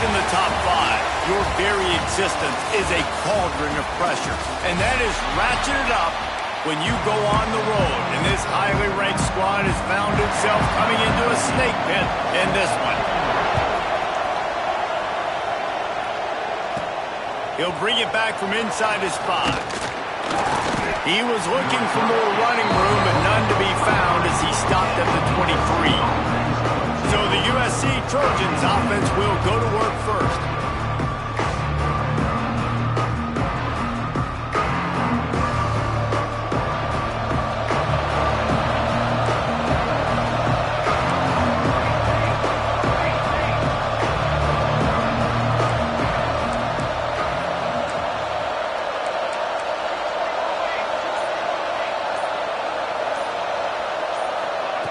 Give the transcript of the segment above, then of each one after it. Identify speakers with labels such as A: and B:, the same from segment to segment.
A: in the top 5, your very existence is a cauldron of pressure. And that is ratcheted up when you go on the road. And this highly ranked squad has found itself coming into a snake pit in this one. He'll bring it back from inside his 5. He was looking for more running room, but none to be found as he stopped at the 23. So the USC Trojans offense will go to work first.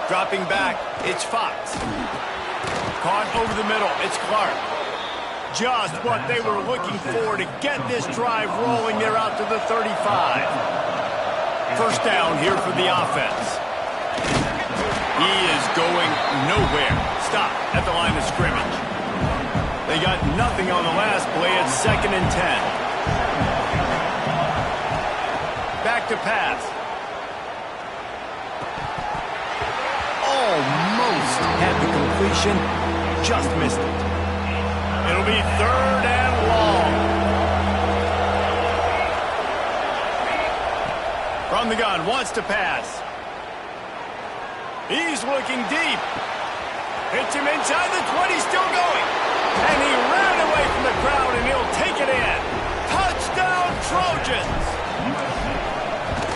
A: Dropping back, it's Fox. Caught over the middle, it's Clark. Just what they were looking for to get this drive rolling there out to the 35. First down here for the offense. He is going nowhere. Stop at the line of scrimmage. They got nothing on the last play. It's 2nd and 10. Back to pass. Almost had the completion, just missed it. It'll be 3rd and long. From the gun, wants to pass. He's looking deep. Hits him inside the 20, still going. And he ran away from the crowd, and he'll take it in. Touchdown, Trojans!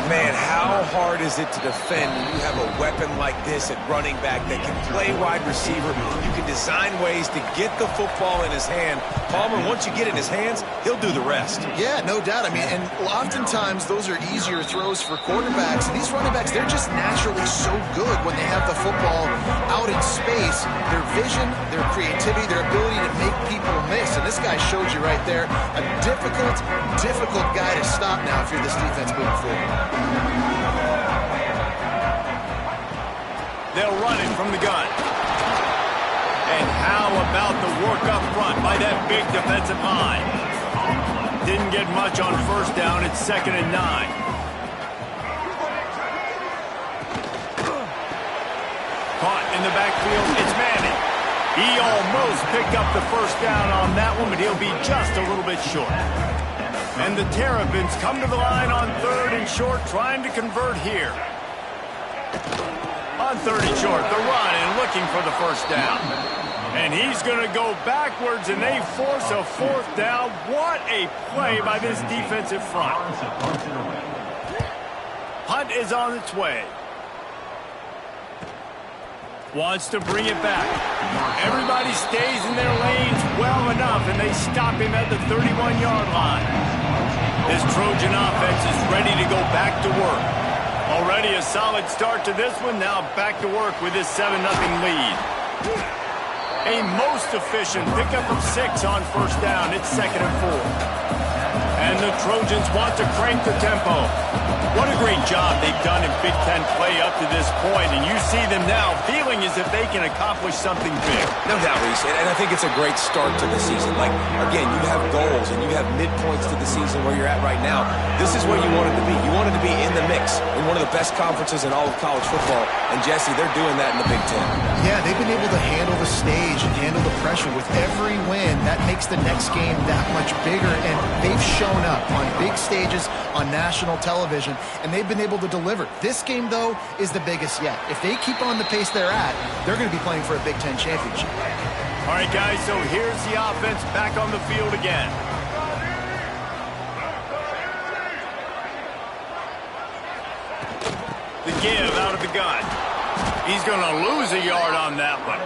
B: Man, how hard is it to defend when you have a weapon like this at running back that can play wide receiver? You can design ways to get the football in his hand. Palmer, once you get it in his hands, he'll do the rest.
C: Yeah, no doubt. I mean, and oftentimes those are easier throws for quarterbacks. And these running backs, they're just naturally so good when they have the football out in space. Their vision, their creativity, their ability to make people miss. And this guy showed you right there, a difficult guy to stop now if you're this defense moving forward.
A: They'll run it from the gun. And how about the work up front by that big defensive line? Didn't get much on first down. It's 2nd and 9. Caught in the backfield. It's Manning. He almost picked up the first down on that one, but he'll be just a little bit short. And the Terrapins come to the line on 3rd and short, trying to convert here. On 3rd and short, the run and looking for the first down. And he's going to go backwards, and they force a 4th down. What a play by this defensive front. Punt is on its way. Wants to bring it back. Everybody stays in their lanes well enough, and they stop him at the 31-yard line. This Trojan offense is ready to go back to work. Already a solid start to this one. Now back to work with this 7-0 lead. A most efficient pickup of 6 on first down. It's 2nd and 4. And the Trojans want to crank the tempo. What a great job they've done in Big Ten play up to this point, and you see them now feeling as if they can accomplish something big.
B: No doubt, Reese, and I think it's a great start to the season. Like, again, you have goals and you have midpoints to the season where you're at right now. This is where you wanted to be. You wanted to be in the mix in one of the best conferences in all of college football, and Jesse, they're doing that in the Big Ten.
C: Yeah, they've been able to handle the stage and handle the pressure. With every win, that makes the next game that much bigger, and they've shown up on big stages on national television, and they've been able to deliver. This game, though, is the biggest yet. If they keep on the pace they're at, they're going to be playing for a Big Ten championship.
A: All right, guys, so here's the offense back on the field again. The give out of the gun. He's going to lose a yard on that one.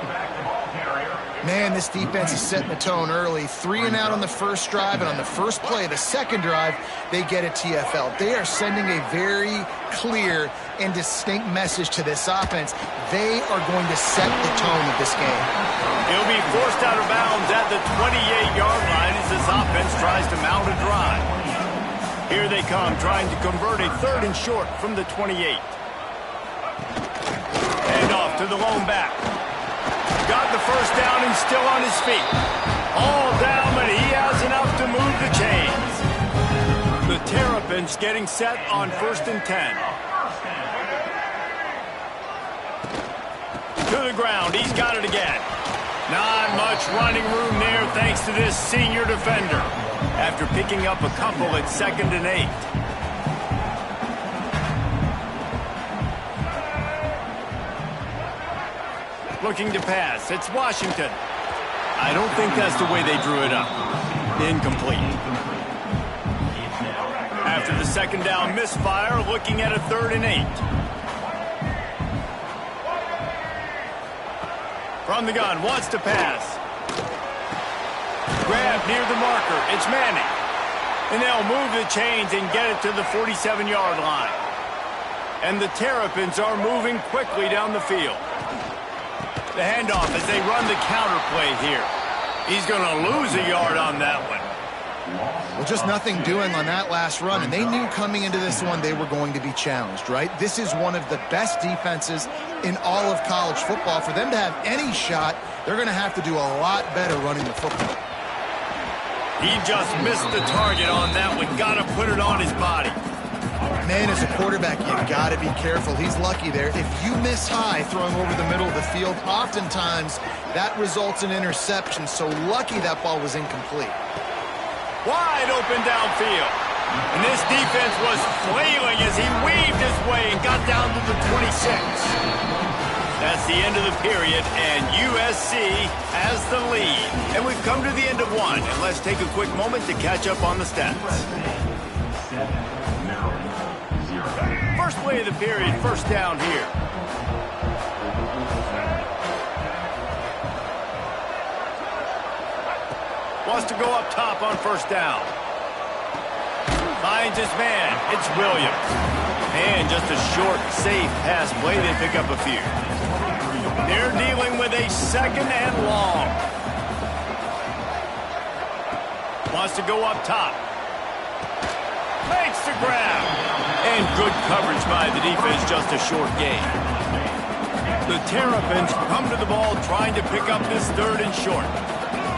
C: Man, this defense is setting the tone early. 3 and out on the first drive, and on the first play, the second drive, they get a TFL. They are sending a very clear and distinct message to this offense. They are going to set the tone of this game.
A: He'll be forced out of bounds at the 28-yard line as this offense tries to mount a drive. Here they come, trying to convert a 3rd and short from the 28. Hand off to the lone back. Got the first down and still on his feet. All down, but he has enough to move the chains. The Terrapins getting set on 1st and 10. To the ground, he's got it again. Not much running room there thanks to this senior defender. After picking up a couple at 2nd and 8. Looking to pass, it's Washington. I don't think that's the way they drew it up. Incomplete. After the 2nd down misfire, looking at a 3rd and 8. From the gun, wants to pass. Grab near the marker, it's Manning. And they'll move the chains and get it to the 47-yard line. And the Terrapins are moving quickly down the field. The handoff as they run the counter play here. He's going to lose a yard on that one.
C: Well, just nothing doing on that last run, and they knew coming into this one they were going to be challenged, right? This is one of the best defenses in all of college football. For them to have any shot, they're going to have to do a lot better running the football.
A: He just missed the target on that one. Got to put it on his body.
C: Man, as a quarterback, you got to be careful. He's lucky there. If you miss high throwing over the middle of the field, oftentimes that results in interception. So lucky that ball was incomplete.
A: Wide open downfield. And this defense was flailing as he weaved his way and got down to the 26. That's the end of the period, and USC has the lead. And we've come to the end of one. And let's take a quick moment to catch up on the stats. First play of the period, 1st down here. Wants to go up top on 1st down. Finds his man. It's Williams. And just a short, safe pass play. They pick up a few. They're dealing with a 2nd and long. Wants to go up top. Makes the grab. And good coverage by the defense, just a short gain. The Terrapins come to the ball trying to pick up this 3rd and short.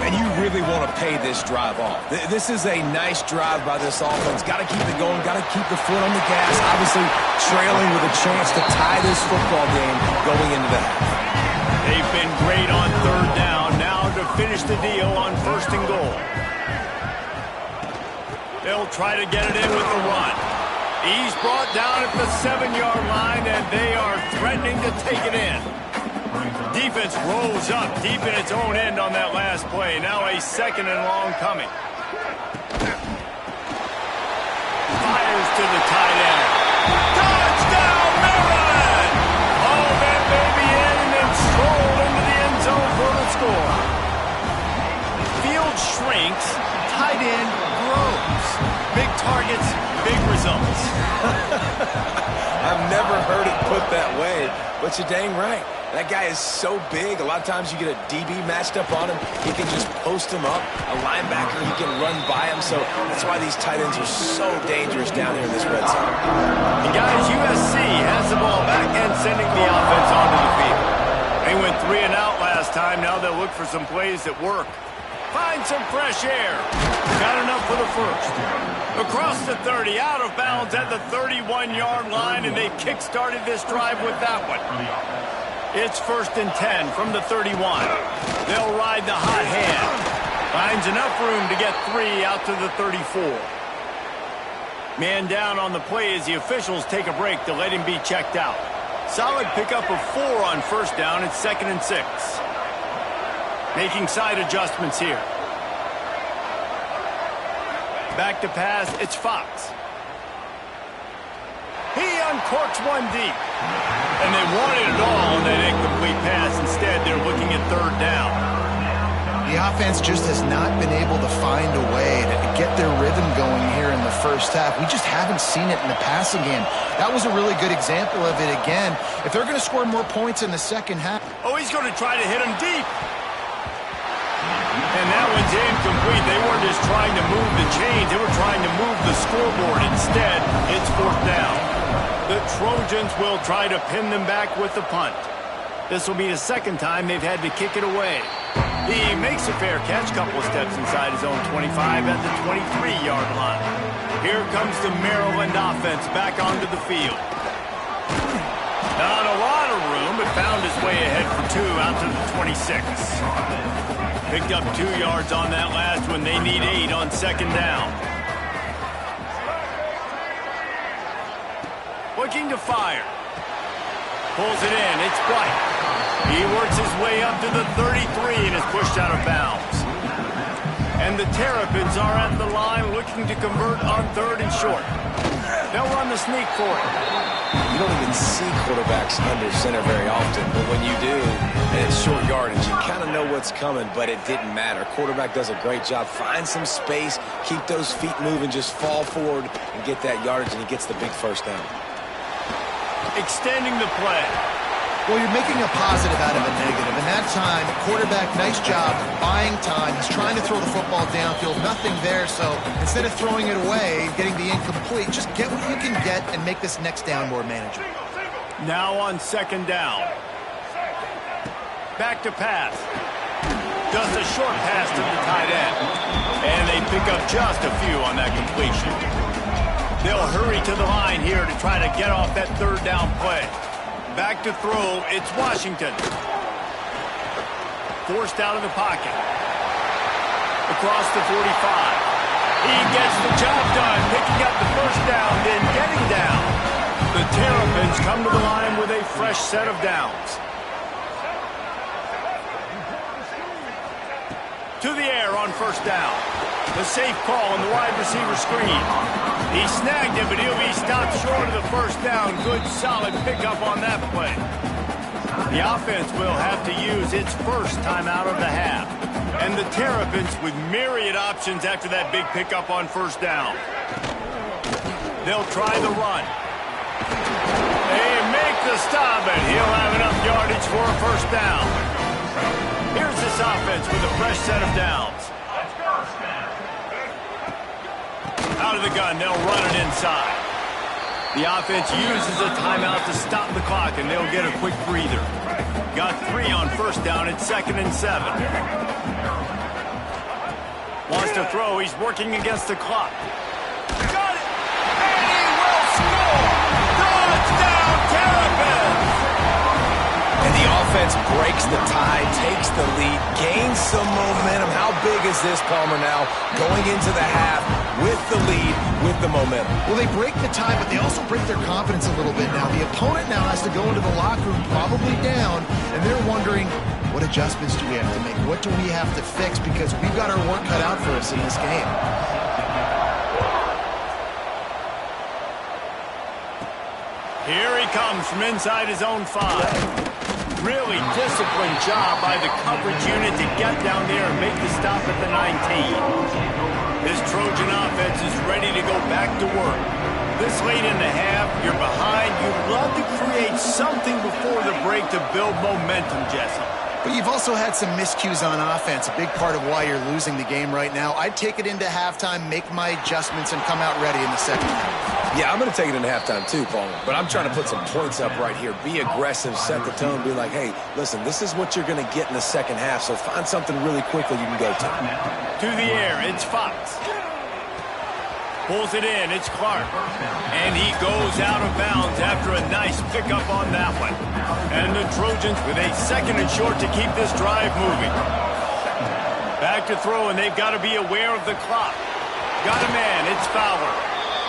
B: And you really want to pay this drive off. This is a nice drive by this offense. Got to keep it going. Got to keep the foot on the gas. Obviously, trailing with a chance to tie this football game going into the half.
A: They've been great on 3rd down. Now to finish the deal on 1st and goal. They'll try to get it in with the run. He's brought down at the 7-yard line, and they are threatening to take it in. Defense rolls up deep in its own end on that last play. Now a 2nd and long coming. Fires to the tight end. Touchdown, Maryland! Oh, that baby in and then strolled into the end zone for the score. Field shrinks, tight end grows. Big targets, big results.
B: I've never heard it put that way, but you're dang right. That guy is so big. A lot of times you get a DB matched up on him. He can just post him up. A linebacker, he can run by him. So that's why these tight ends are so dangerous down here in this red zone.
A: And guys, USC has the ball back and sending the offense onto the field. They went 3 and out last time. Now they'll look for some plays that work. Find some fresh air. Got enough for the 1st. Across the 30, out of bounds at the 31-yard line, and they kick-started this drive with that one. It's 1st and 10 from the 31. They'll ride the hot hand. Finds enough room to get 3 out to the 34. Man down on the play as the officials take a break to let him be checked out. Solid pickup of 4 on 1st down. It's 2nd and 6. Making side adjustments here. Back to pass, it's Fox. He uncorks one deep. And they wanted it all on that incomplete pass. Instead, they're looking at 3rd down.
C: The offense just has not been able to find a way to get their rhythm going here in the 1st half. We just haven't seen it in the passing game. That was a really good example of it again. If they're going to score more points in the 2nd half.
A: Oh, he's going to try to hit him deep. And that one's incomplete. They weren't just trying to move the chains. They were trying to move the scoreboard. Instead, it's 4th down. The Trojans will try to pin them back with the punt. This will be the 2nd time they've had to kick it away. He makes a fair catch, couple of steps inside his own 25 at the 23-yard line. Here comes the Maryland offense back onto the field. Not a lot of room, but found his way ahead for 2 out to the 26. Picked up 2 yards on that last one. They need 8 on second down. Looking to fire. Pulls it in. It's Bright. He works his way up to the 33 and is pushed out of bounds. And the Terrapins are at the line looking to convert on 3rd and short. They'll run the sneak for it.
B: You don't even see quarterbacks under center very often, but when you do, and it's short yardage, you kind of know what's coming, but it didn't matter. Quarterback does a great job. Find some space, keep those feet moving, just fall forward and get that yardage, and he gets the big first down.
A: Extending the play.
C: Well, you're making a positive out of a negative. In that time, quarterback, nice job buying time. He's trying to throw the football downfield. Nothing there, so instead of throwing it away and getting the incomplete, just get what you can get and make this next down more manageable.
A: Now on second down. Back to pass. Just a short pass to the tight end. And they pick up just a few on that completion. They'll hurry to the line here to try to get off that 3rd down play. Back to throw, it's Washington. Forced out of the pocket. Across the 45. He gets the job done, picking up the first down, then getting down. The Terrapins come to the line with a fresh set of downs. To the air on first down. The safe call on the wide receiver screen. He snagged it, but he'll be stopped short of the first down. Good, solid pickup on that play. The offense will have to use its first timeout of the half. And the Terrapins with myriad options after that big pickup on first down. They'll try the run. They make the stop, and he'll have enough yardage for a first down. Here's this offense with a fresh set of downs. Out of the gun, they'll run it inside. The offense uses a timeout to stop the clock, and they'll get a quick breather. Got 3 on first down at 2nd and 7. Wants to throw. He's working against the clock. Got it! And he will score! Touchdown, Terrapins!
B: And the offense breaks the tie, takes the lead, gains some momentum. How big is this, Palmer, now? Going into the half with the lead, with the momentum.
C: Well, they break the tie, but they also break their confidence a little bit now. The opponent now has to go into the locker room probably down, and they're wondering, what adjustments do we have to make? What do we have to fix? Because we've got our work cut out for us in this game.
A: Here he comes from inside his own 5. Really disciplined job by the coverage unit to get down there and make the stop at the 19. This Trojan offense is ready to go back to work. This late in the half, you're behind. You'd love to create something before the break to build momentum, Jesse.
C: But you've also had some miscues on offense, a big part of why you're losing the game right now. I'd take it into halftime, make my adjustments, and come out ready in the second half.
B: Yeah, I'm going to take it into halftime too, Palmer. But I'm trying to put some points up right here. Be aggressive, set the tone, be like, hey, listen, this is what you're going to get in the second half, so find something really quickly you can go to.
A: To the air, it's Fox. Pulls it in, it's Clark. And he goes out of bounds after a nice pickup on that one. And the Trojans with a 2nd and short to keep this drive moving. Back to throw, and they've got to be aware of the clock. Got a man, it's Fowler.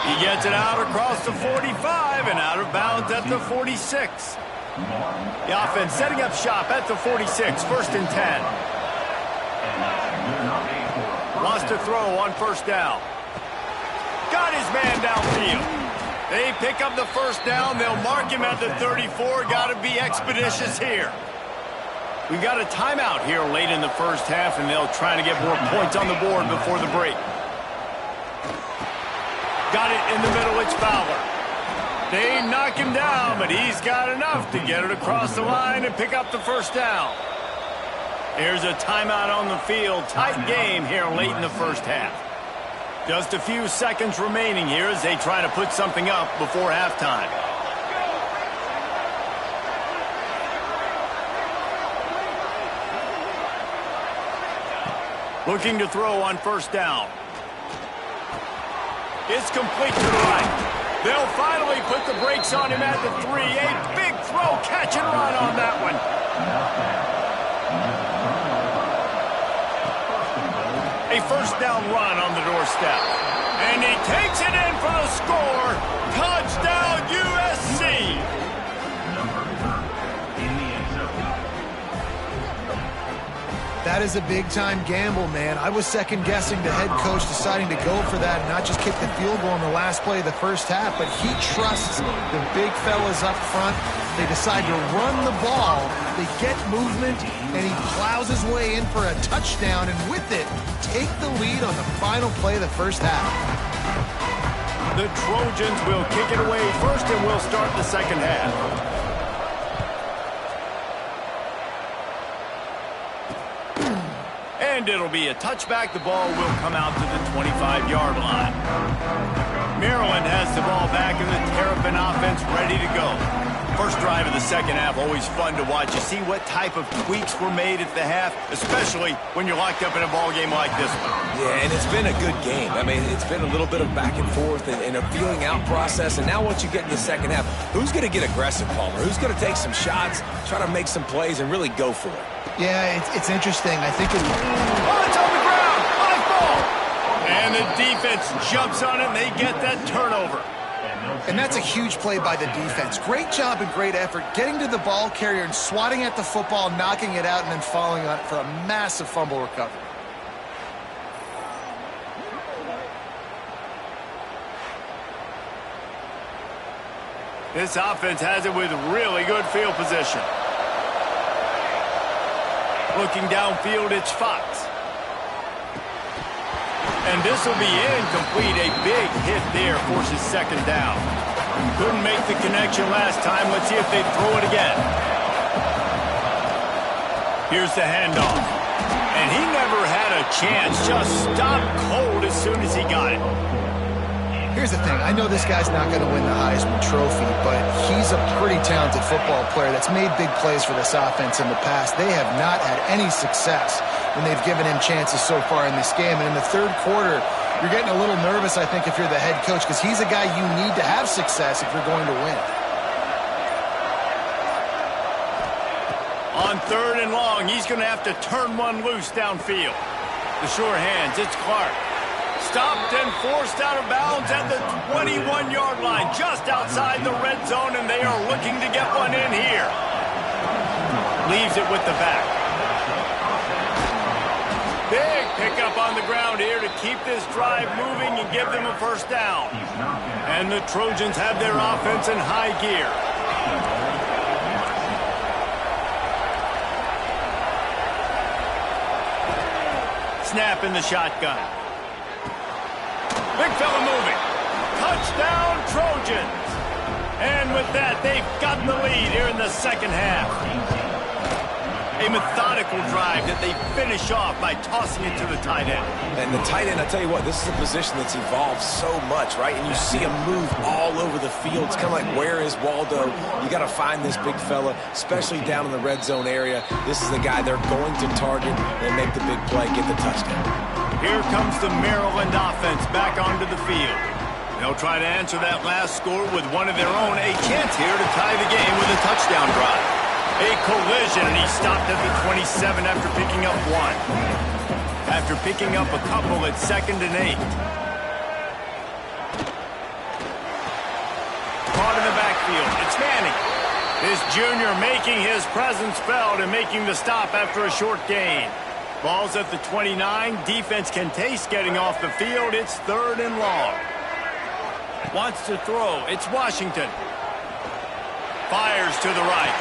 A: He gets it out across the 45 and out of bounds at the 46. The offense setting up shop at the 46, 1st and 10. Wants to throw on first down. Got his man downfield. They pick up the first down. They'll mark him at the 34. Got to be expeditious here. We've got a timeout here late in the first half, and they'll try to get more points on the board before the break. Got it in the middle, it's Fowler. They knock him down, but he's got enough to get it across the line and pick up the first down. Here's a timeout on the field. Tight game here late in the first half. Just a few seconds remaining here as they try to put something up before halftime. Looking to throw on first down. It's complete to the right. They'll finally put the brakes on him at the 3. A big throw, catch and run on that one. A first down run on the doorstep. And he takes it in for the score. Touchdown, USC.
C: That is a big-time gamble, man. I was second-guessing the head coach deciding to go for that and not just kick the field goal in the last play of the first half, but he trusts the big fellas up front. They decide to run the ball. They get movement, and he plows his way in for a touchdown, and with it, take the lead on the final play of the first half.
A: The Trojans will kick it away first, and will start the second half. And it'll be a touchback. The ball will come out to the 25-yard line. Maryland has the ball back, and the Terrapin offense ready to go. First drive of the second half, always fun to watch. You see what type of tweaks were made at the half, especially when you're locked up in a ball game like this one.
B: Yeah, and it's been a good game. I mean, it's been a little bit of back and forth and a feeling out process. And now once you get in the second half, who's going to get aggressive, Palmer? Who's going to take some shots, try to make some plays, and really go for it?
C: Yeah, it's interesting. I think
A: Oh, it's on the ground! High ball! And the defense jumps on it, and they get that turnover.
C: And that's a huge play by the defense. Great job and great effort getting to the ball carrier and swatting at the football, knocking it out, and then falling on it for a massive fumble recovery.
A: This offense has it with really good field position. Looking downfield, it's Fox. And this will be incomplete. A big hit there forces second down. Couldn't make the connection last time. Let's see if they throw it again. Here's the handoff. And he never had a chance. Just stopped cold as soon as he got it.
C: Here's the thing. I know this guy's not going to win the Heisman Trophy, but he's a pretty talented football player that's made big plays for this offense in the past. They have not had any success when they've given him chances so far in this game. And in the third quarter, you're getting a little nervous, I think, if you're the head coach, because he's a guy you need to have success if you're going to win.
A: On third and long, he's going to have to turn one loose downfield. The sure hands, it's Clark. Stopped and forced out of bounds at the 21-yard line, just outside the red zone, and they are looking to get one in here. Leaves it with the back. Big pickup on the ground here to keep this drive moving and give them a first down. And the Trojans have their offense in high gear. Snap in the shotgun. Big fella moving. Touchdown, Trojans. And with that, they've got the lead here in the second half. A methodical drive that they finish off by tossing it to the tight end.
B: And the tight end, I tell you what, this is a position that's evolved so much, right? And you see him move all over the field. It's kind of like, where is Waldo? You got to find this big fella, especially down in the red zone area. This is the guy they're going to target and make the big play, get the touchdown.
A: Here comes the Maryland offense back onto the field. They'll try to answer that last score with one of their own. A chance here to tie the game with a touchdown drive. A collision, and he stopped at the 27 after picking up one. After picking up a couple at 2nd and 8. Caught in the backfield. It's Manning. This junior making his presence felt and making the stop after a short gain. Ball's at the 29. Defense can taste getting off the field. It's 3rd and long. Wants to throw. It's Washington. Fires to the right.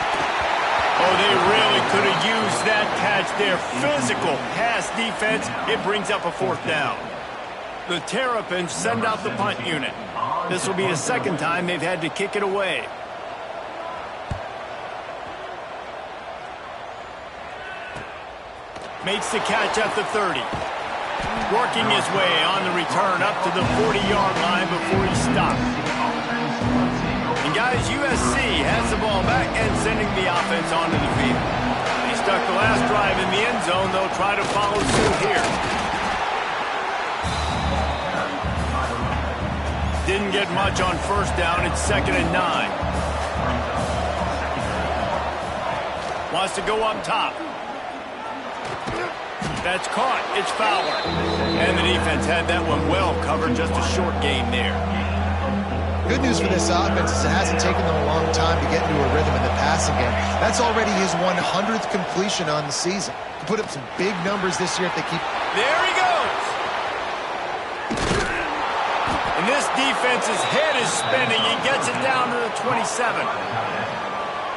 A: Oh, they really could have used that catch there. Physical pass defense. It brings up a 4th down. The Terrapins send out the punt unit. This will be the second time they've had to kick it away. Makes the catch at the 30. Working his way on the return up to the 40-yard line before he stopped. And guys, USC has the ball back and sending the offense onto the field. They stuck the last drive in the end zone. They'll try to follow suit here. Didn't get much on first down. It's 2nd and 9. Wants to go up top. That's caught. It's Fowler. And the defense had that one well covered. Just a short gain there.
C: Good news for this offense is it hasn't taken them a long time to get into a rhythm in the passing game. That's already his 100th completion on the season. He put up some big numbers this year if they keep...
A: There he goes! And this defense's head is spinning. He gets it down to the 27.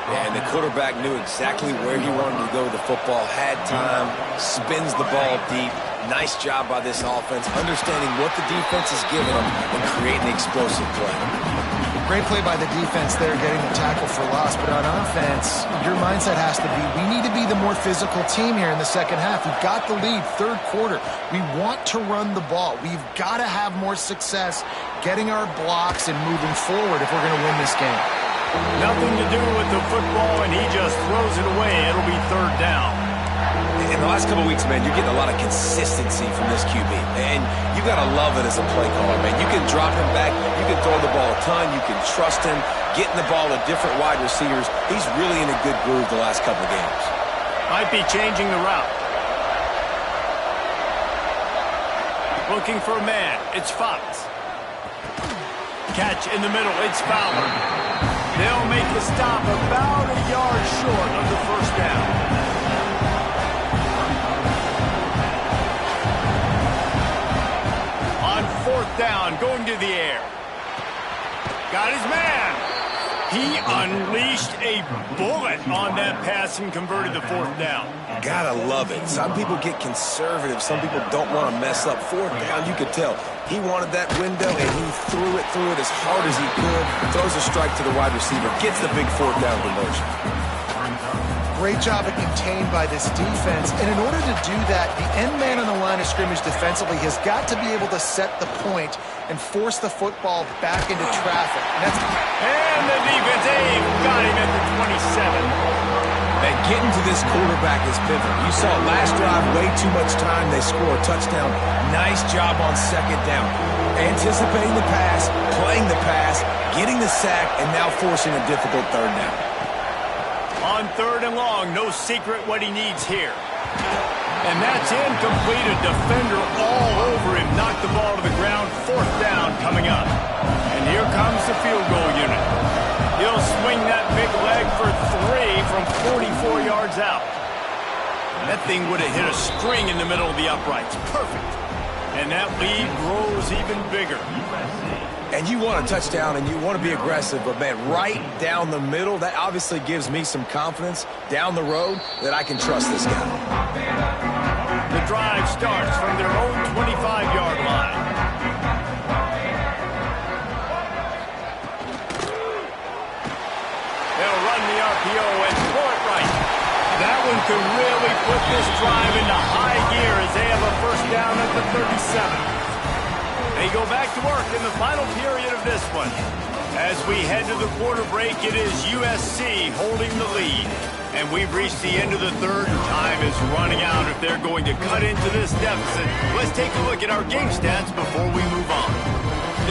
B: Yeah, and the quarterback knew exactly where he wanted to go with the football, had time, spins the ball deep. Nice job by this offense, understanding what the defense is giving them and creating explosive play.
C: Great play by the defense there, getting the tackle for loss. But on offense, your mindset has to be, we need to be the more physical team here in the second half. We've got the lead, third quarter. We want to run the ball. We've got to have more success getting our blocks and moving forward if we're going to win this game.
A: Nothing to do with the football, and he just throws it away. It'll be 3rd down.
B: In the last couple of weeks, man, you're getting a lot of consistency from this QB. And you got to love it as a play caller, man. You can drop him back. You can throw the ball a ton. You can trust him. Getting the ball to different wide receivers. He's really in a good groove the last couple of games.
A: Might be changing the route. Looking for a man. It's Fox. Catch in the middle. It's Fowler. They'll make the stop about a yard short of the first down. On 4th down, going to the air. Got his man. He unleashed a bullet on that pass and converted the 4th down.
B: Gotta love it. Some people get conservative. Some people don't want to mess up. 4th down, you could tell. He wanted that window, and he threw it as hard as he could. Throws a strike to the wide receiver. Gets the big 4th down conversion.
C: Great job at contained by this defense. And in order to do that, the end man on the line of scrimmage defensively has got to be able to set the point and force the football back into traffic.
A: And the defense got him at the 27.
B: And getting to this quarterback is pivotal. You saw last drive, way too much time. They score a touchdown. Nice job on 2nd down. Anticipating the pass, playing the pass, getting the sack, and now forcing a difficult 3rd down.
A: On 3rd and long, no secret what he needs here. And that's incomplete. A defender all over him. Knocked the ball to the ground. 4th down coming up. And here comes the field goal unit. He'll swing that big leg for 3 from 44 yards out. And that thing would have hit a string in the middle of the uprights. Perfect. And that lead grows even bigger.
B: And you want a touchdown and you want to be aggressive, but man, right down the middle, that obviously gives me some confidence down the road that I can trust this guy.
A: The drive starts from their own 25-yard line. They'll run the RPO and throw it right. That one could really put this drive into high gear as they have a 1st down at the 37. They go back to work in the final period of this one. As we head to the quarter break, it is USC holding the lead. And we've reached the end of the 3rd, and time is running out if they're going to cut into this deficit. Let's take a look at our game stats before we move on.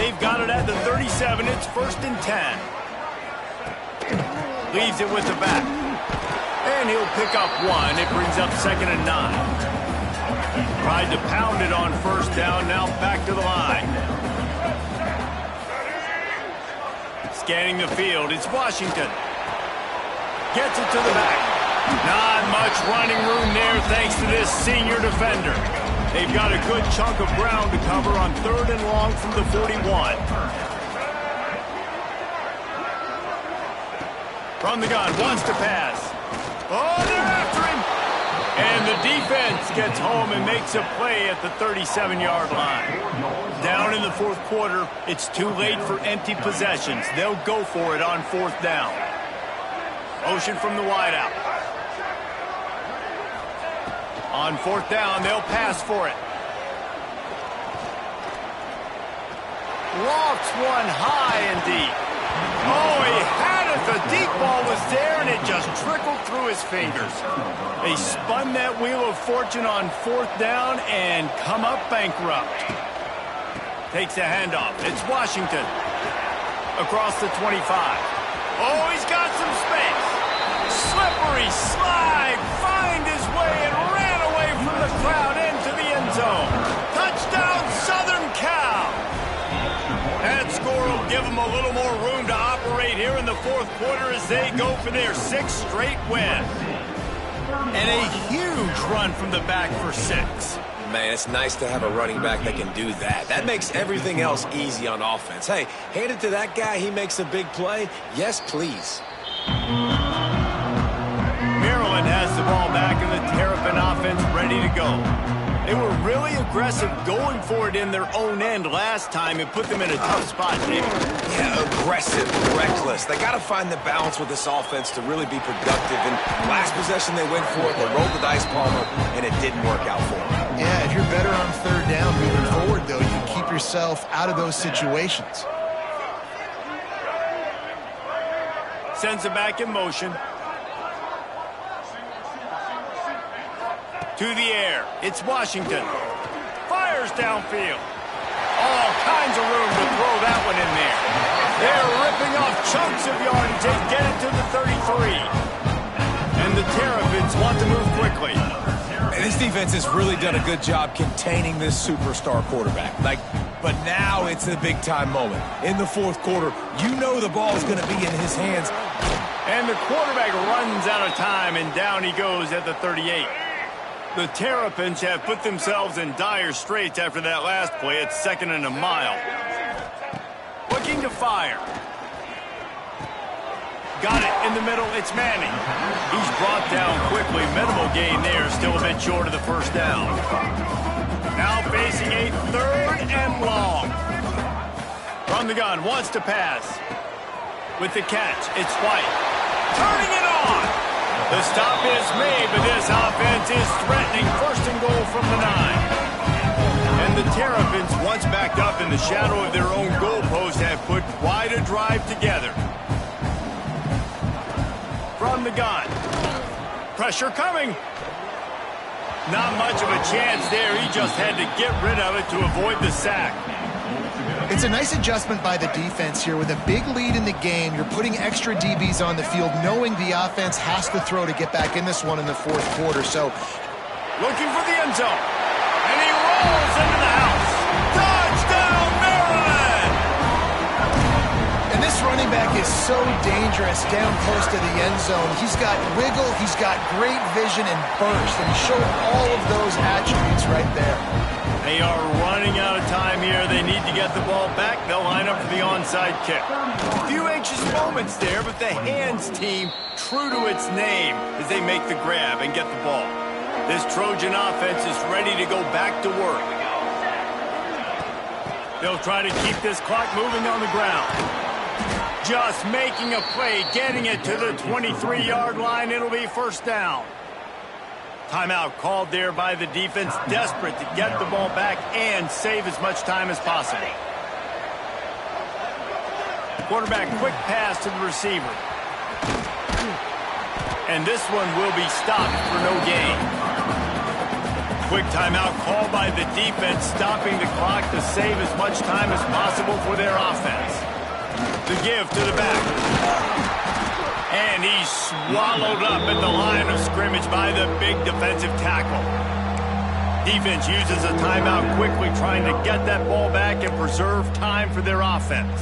A: They've got it at the 37. It's 1st and 10. Leaves it with the back. And he'll pick up 1. It brings up 2nd and 9. Tried to pound it on 1st down, now back to the line. Scanning the field, it's Washington. Gets it to the back. Not much running room there thanks to this senior defender. They've got a good chunk of ground to cover on 3rd and long from the 41. From the gun, wants to pass. Oh, they're after him! And the defense gets home and makes a play at the 37-yard line. Down in the 4th quarter, it's too late for empty possessions. They'll go for it on 4th down. Motion from the wideout. On 4th down, they'll pass for it. Lofts one high and deep. Oh, he had it. The deep ball was there, and it just trickled through his fingers. They spun that wheel of fortune on 4th down and come up bankrupt. Takes a handoff. It's Washington. Across the 25. Oh, he's got some space. Slippery slide. Find his way and ran away from the crowd into the end zone. Touchdown, Southern Cal. That score will give them a little more room to operate here in the 4th quarter as they go for their 6th straight win. And a huge run from the back for 6.
B: Man, it's nice to have a running back that can do that. That makes everything else easy on offense. Hey, hand it to that guy. He makes a big play. Yes, please.
A: Maryland has the ball back and the Terrapin offense ready to go. They were really aggressive going for it in their own end last time and put them in a tough spot, David.
B: Yeah, aggressive, reckless. They got to find the balance with this offense to really be productive. And last possession they went for it, they rolled the dice, Palmer, and it didn't work out for them.
C: Yeah, if you're better on 3rd down moving forward, though, you can keep yourself out of those situations.
A: Sends it back in motion. To the air. It's Washington. Fires downfield. All kinds of room to throw that one in there. They're ripping off chunks of yardage. They get it to the 33. And the Terrapins want to move quickly.
B: And this defense has really done a good job containing this superstar quarterback. But now it's a big-time moment. In the 4th quarter, you know the ball is going to be in his hands.
A: And the quarterback runs out of time, and down he goes at the 38. The Terrapins have put themselves in dire straits after that last play. It's 2nd and a mile. Looking to fire. Got it in the middle. It's Manning. He's brought down quickly. Minimal gain there. Still a bit short of the 1st down. Now facing a 3rd and long. From the gun. Wants to pass. With the catch. It's White. Turning it on. The stop is made, but this offense is threatening. 1st and goal from the 9. And the Terrapins, once backed up in the shadow of their own goalpost, have put quite a drive together. From the gun. Pressure coming. Not much of a chance there. He just had to get rid of it to avoid the sack.
C: It's a nice adjustment by the defense here. With a big lead in the game, you're putting extra DBs on the field, knowing the offense has to throw to get back in this one in the 4th quarter. So,
A: looking for the end zone. And he rolls into the house. Touchdown, Maryland!
C: And this running back is so dangerous down close to the end zone. He's got wiggle, he's got great vision and burst, and he showed all of those attributes right there.
A: They are running out of time here. They need to get the ball back. They'll line up for the onside kick. A few anxious moments there, but the hands team, true to its name, as they make the grab and get the ball. This Trojan offense is ready to go back to work. They'll try to keep this clock moving on the ground. Just making a play, getting it to the 23-yard line. It'll be 1st down. Timeout called there by the defense, desperate to get the ball back and save as much time as possible. Quarterback quick pass to the receiver. And this one will be stopped for no gain. Quick timeout called by the defense, stopping the clock to save as much time as possible for their offense. The give to the back. And he's swallowed up at the line of scrimmage by the big defensive tackle. Defense uses a timeout quickly, trying to get that ball back and preserve time for their offense.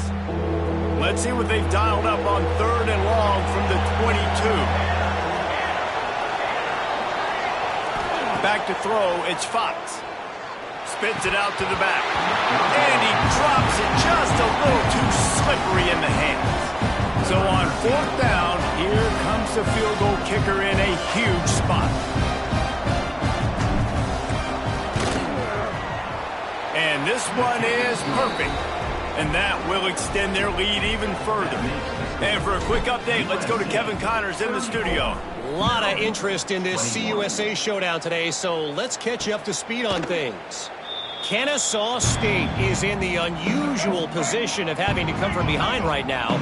A: Let's see what they've dialed up on 3rd and long from the 22. Back to throw, it's Fox. Spits it out to the back. And he drops it just a little too slippery in the hands. So on 4th down, here comes the field goal kicker in a huge spot. And this one is perfect. And that will extend their lead even further. And for a quick update, let's go to Kevin Connors in the studio.
D: A lot of interest in this CUSA showdown today, so let's catch you up to speed on things. Kennesaw State is in the unusual position of having to come from behind right now,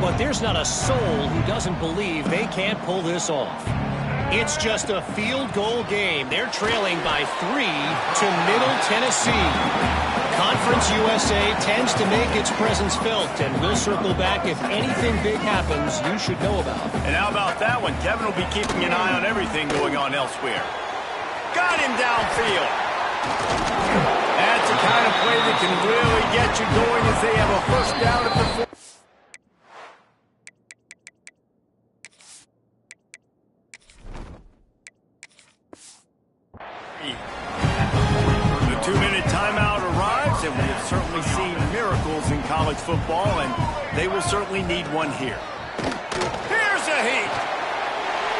D: but there's not a soul who doesn't believe they can't pull this off. It's just a field goal game. They're trailing by 3 to Middle Tennessee. Conference USA tends to make its presence felt, and we'll circle back if anything big happens you should know about.
A: And how about that one? Kevin will be keeping an eye on everything going on elsewhere. Got him downfield. That's the kind of play that can really get you going as they have a first down at the 4. The 2-minute timeout arrives, and we have certainly seen miracles in college football, and they will certainly need one here. Here's a heat.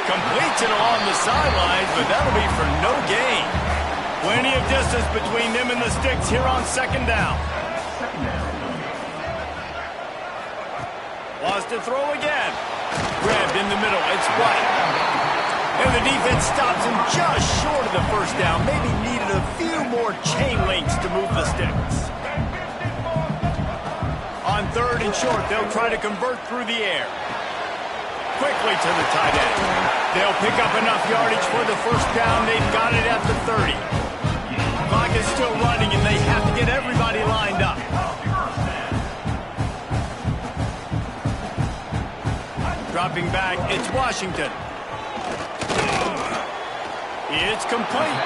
A: Completes it along the sidelines, but that'll be for no gain. Plenty of distance between them and the sticks here on second down. Wants to throw again. Grabbed in the middle. It's White. And the defense stops him just short of the first down. Maybe needed a few more chain links to move the sticks. On third and short, they'll try to convert through the air. Quickly to the tight end. They'll pick up enough yardage for the first down. They've got it at the 30. Clock is still running, and they have to get everybody lined up. Dropping back, it's Washington. It's complete.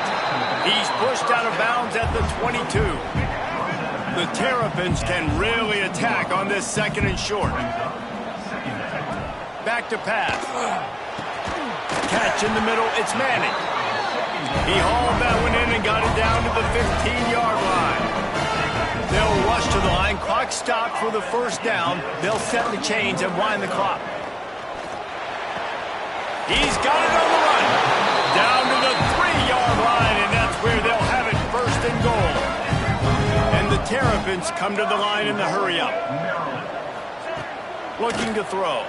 A: He's pushed out of bounds at the 22. The Terrapins can really attack on this second and short. Back to pass. Catch in the middle, it's Manning. He hauled that one in and got it down to the 15-yard line. They'll rush to the line. Clock stopped for the first down. They'll set the chains and wind the clock. He's got it on the run. Down to the 3-yard line, and that's where they'll have it first and goal. And the Terrapins come to the line in the hurry-up. Looking to throw.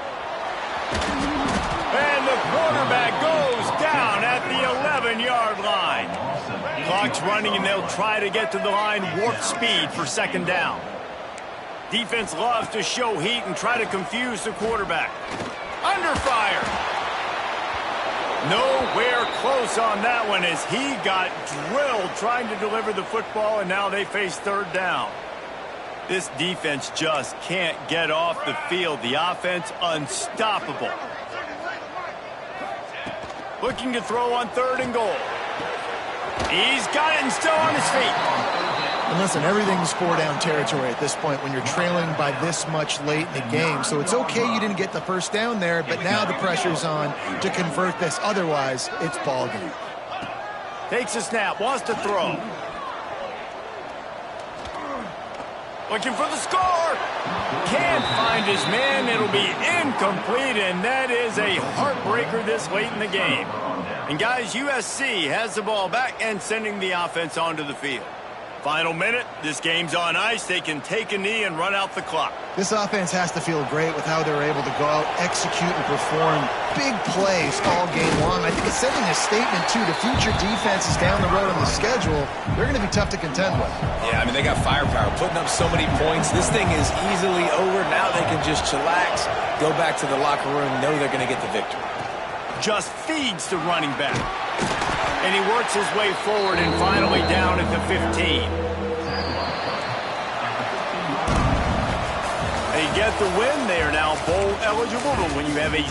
A: And the quarterback goes down at the 11-yard line. Clock's running, and they'll try to get to the line warp speed for second down. Defense loves to show heat and try to confuse the quarterback. Under fire. Nowhere close on that one as he got drilled trying to deliver the football, and now they face third down. This defense just can't get off the field. The offense unstoppable. Looking to throw on third and goal. He's got it and still on his feet.
C: And listen, everything's four-down territory at this point when you're trailing by this much late in the game. So it's okay you didn't get the first down there, but now the pressure's on to convert this. Otherwise, it's ball game.
A: Takes a snap, wants to throw. Looking for the score. Can't find his man. It'll be incomplete, and that is a heartbreaker this late in the game. And guys, USC has the ball back and sending the offense onto the field. Final minute, this game's on ice. They can take a knee and run out the clock.
C: This offense has to feel great with how they're able to go out, execute, and perform big plays all game long. I think it's sending a statement, too, to future defenses down the road on the schedule. They're going to be tough to contend with.
B: Yeah, I mean, they got firepower, putting up so many points. This thing is easily over. Now they can just chillax, go back to the locker room, know they're going to get the victory. Just
A: feeds the running back. And he works his way forward and finally down at the 15. They get the win. They are now bowl eligible, but when you have a